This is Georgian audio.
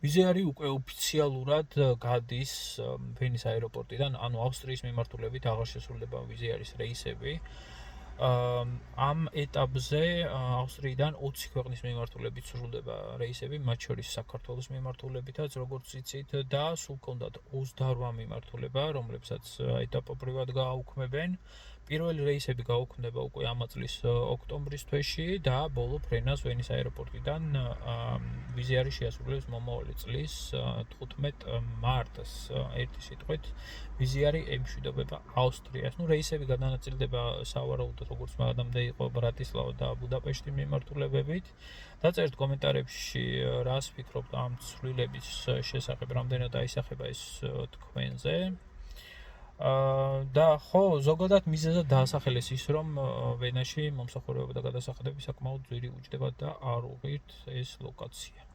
ვიზიარი უკვე ოფიციალურად გადის ვენის აეროპორტიდან, ანუ ავსტრიის მიმართულებით აღარ შესრულდება ვიზიარის რეისები. ამ ეტაპზე ავსტრიიდან 20 ქვეყნის მიმართულებით სრულდება რეისები, მათ შორის საქართველოს მიმართულებითაც, როგორც იცით, და სულ ჰქონდათ 28 მიმართულება, რომლებსაც ეტაპობრივად გააუქმებენ. პირველი რეისები გაუქმდება უკვე ამ წლის ოქტომბრის თვეში და ბოლო ფრენას ვენის აეროპორტიდან ვიზიარი შეასრულებს მომავალი წლის 15 მარტს. ერთი სიტყვით, ვიზიარი ემშვიდობება ავსტრიას. რეისები გადანაწილდება სავარაუდოდ, როგორც მანამდე იყო ბრატისლავა და ბუდაპეშტი მიმართულებებით. დაწერთ კომენტარებში, რას ფიქრობთ ამ ცვლილების შესახებ, რამდენად აისახება ეს თქვენზე. და ხო, ზოგადად მიზეზად დაასახელეს ის, რომ ვენაში მომსახურება და გადასახადები საკმაოდ ძვირი უჯდება და არ უღირთ ეს ლოკაცია.